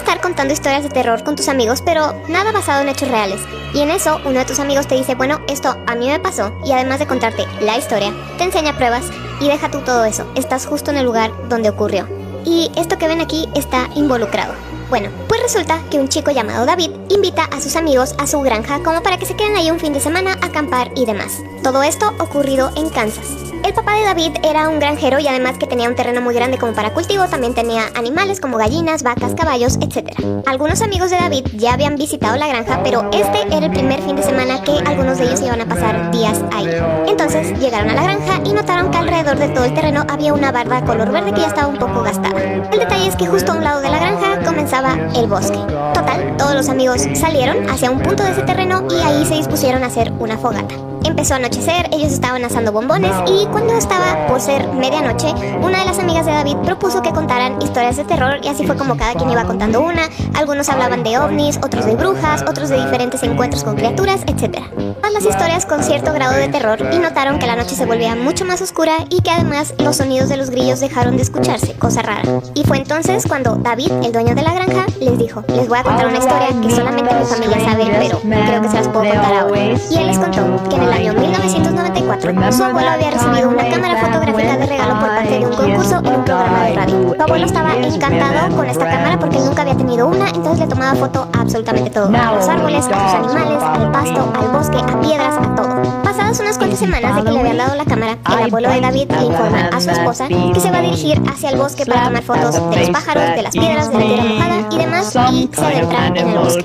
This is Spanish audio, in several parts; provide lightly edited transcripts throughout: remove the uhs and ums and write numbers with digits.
estar contando historias de terror con tus amigos, pero nada basado en hechos reales. Y en eso, uno de tus amigos te dice, bueno, esto a mí me pasó, y además de contarte la historia, te enseña pruebas, y deja tú todo eso, estás justo en el lugar donde ocurrió. Y esto que ven aquí está involucrado. Bueno, pues resulta que un chico llamado David invita a sus amigos a su granja como para que se queden ahí un fin de semana a acampar y demás. Todo esto ocurrido en Kansas. El papá de David era un granjero y además que tenía un terreno muy grande como para cultivo, también tenía animales como gallinas, vacas, caballos, etc. Algunos amigos de David ya habían visitado la granja, pero este era el primer fin de semana que algunos de ellos iban a pasar días ahí. Entonces llegaron a la granja y notaron que alrededor de todo el terreno había una barda color verde que ya estaba un poco gastada. El detalle es que justo a un lado de la granja comenzaba el bosque. Total, todos los amigos salieron hacia un punto de ese terreno y ahí se dispusieron a hacer una fogata. Empezó a anochecer, ellos estaban asando bombones y cuando estaba por ser medianoche, una de las amigas de David propuso que contaran historias de terror y así fue como cada quien iba contando una. Algunos hablaban de ovnis, otros de brujas, otros de diferentes encuentros con criaturas, etc. Todas las historias con cierto grado de terror y notaron que la noche se volvía mucho más oscura y que además los sonidos de los grillos dejaron de escucharse, cosa rara. Y fue entonces cuando David, el dueño de la granja, les dijo, les voy a contar una historia que solamente mi familia sabe, pero creo que se las puedo contar ahora. Y él les contó que en el año 1994, su abuelo había recibido una cámara fotográfica de regalo por parte de un concurso en un programa de radio. Su abuelo estaba encantado con esta cámara porque él nunca había tenido una, entonces le tomaba foto a absolutamente todo. A los árboles, a sus animales, al pasto, al bosque, a piedras, a todo. Pasadas unas cuantas semanas de que le habían dado la cámara, el abuelo de David le informa a su esposa que se va a dirigir hacia el bosque para tomar fotos de los pájaros, de las piedras, de la tierra mojada y demás, y se adentra en el bosque.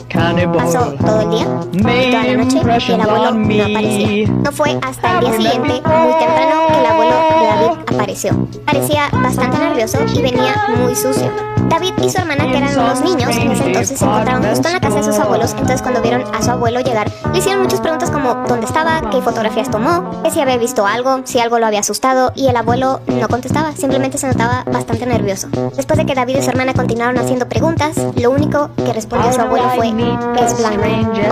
Pasó todo el día y toda la noche y el abuelo no aparecía. No fue hasta el día siguiente, muy temprano, que el abuelo de David apareció. Parecía bastante nervioso y venía muy sucio. David y su hermana, que eran unos niños, en ese entonces se encontraron justo en la casa de sus abuelos, entonces cuando vieron a su abuelo llegar, le hicieron muchas preguntas como dónde estaba, qué fotografías tomó, que si había visto algo, si algo lo había asustado, y el abuelo no contestaba, simplemente se notaba bastante nervioso. Después de que David y su hermana continuaron haciendo preguntas, lo único que respondió su abuelo fue, es blanco.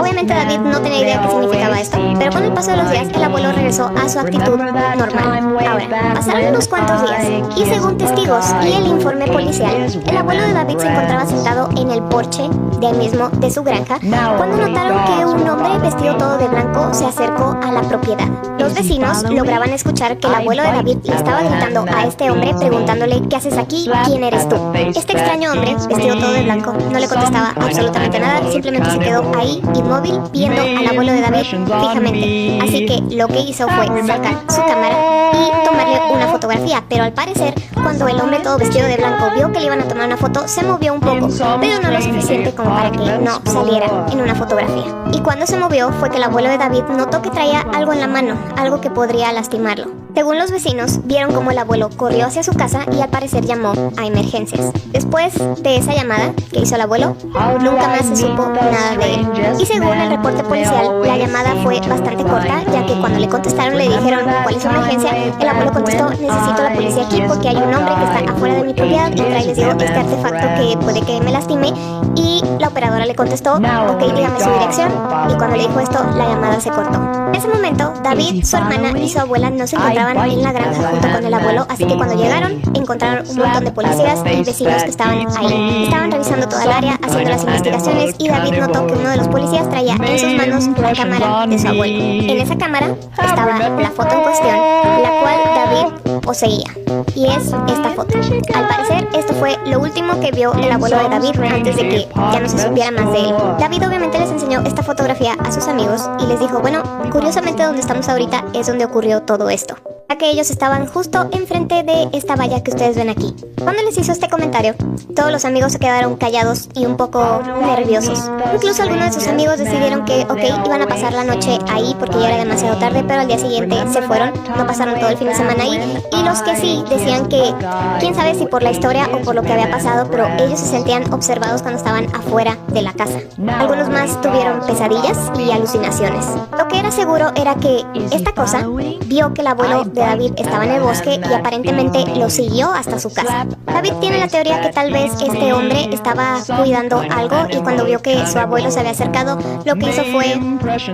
Obviamente David no tenía idea qué significaba esto, pero con el paso de los días, el abuelo regresó a su actitud normal. Ahora, pasaron unos cuantos días, y según testigos y el informe policial, el abuelo de David se encontraba sentado en el porche de ahí mismo de su granja cuando notaron que un hombre vestido todo de blanco se acercó a la propiedad. Los vecinos lograban escuchar que el abuelo de David le estaba gritando a este hombre preguntándole ¿qué haces aquí? ¿Quién eres tú? Este extraño hombre, vestido todo de blanco, no le contestaba absolutamente nada, simplemente se quedó ahí inmóvil viendo al abuelo de David fijamente. Así que lo que hizo fue sacar su cámara y tomarle una fotografía, pero al parecer cuando el hombre todo vestido de blanco vio que le iban a tomar una foto, se movió un poco, pero no lo suficiente como para que no saliera en una fotografía. Y cuando se movió fue que el abuelo de David notó que traía algo en la mano, algo que podría lastimarlo. Según los vecinos, vieron cómo el abuelo corrió hacia su casa y al parecer llamó a emergencias. Después de esa llamada que hizo el abuelo, nunca más se supo nada de él. Y según el reporte policial, la llamada fue bastante corta, ya que cuando le contestaron le dijeron ¿cuál es su emergencia? El abuelo contestó, necesito la policía aquí porque hay un hombre que está afuera de mi propiedad y trae, les digo, este artefacto que puede que me lastime. Y la operadora le contestó, ok, dígame su dirección. Y cuando le dijo esto, la llamada se cortó. En ese momento, David, su hermana y su abuela no se encontraban en la granja junto con el abuelo, así que cuando llegaron, encontraron un montón de policías y vecinos que estaban ahí. Estaban revisando toda el área, haciendo las investigaciones y David notó que uno de los policías traía en sus manos la cámara de su abuelo. En esa cámara estaba la foto en cuestión, la cual David poseía. Y es esta foto. Al parecer, esto fue lo último que vio el abuelo de David antes de que ya no se supiera más de él. David obviamente les enseñó esta fotografía a sus amigos y les dijo, bueno, curiosamente donde estamos ahorita es donde ocurrió todo esto, ya que ellos estaban justo enfrente de esta valla que ustedes ven aquí. Cuando les hizo este comentario, todos los amigos se quedaron callados y un poco nerviosos. Incluso algunos de sus amigos decidieron que, ok, iban a pasar la noche ahí porque ya era demasiado tarde, pero al día siguiente se fueron, no pasaron todo el fin de semana ahí. Y los que sí decían que, quién sabe si por la historia o por lo que había pasado, pero ellos se sentían observados cuando estaban afuera de la casa. Algunos más tuvieron pesadillas y alucinaciones. Lo que era seguro era que esta cosa vio que el abuelo de David estaba en el bosque y aparentemente lo siguió hasta su casa. David tiene la teoría que tal vez este hombre estaba cuidando algo y cuando vio que su abuelo se había acercado, lo que hizo fue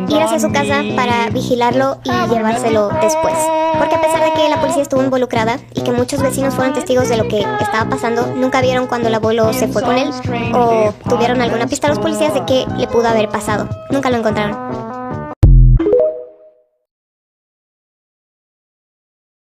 ir hacia su casa para vigilarlo y llevárselo después. Porque a pesar de que la policía estuvo involucrada y que muchos vecinos fueron testigos de lo que estaba pasando, nunca vieron cuando el abuelo se fue con él o tuvieron alguna pista a los policías de qué le pudo haber pasado. Nunca lo encontraron.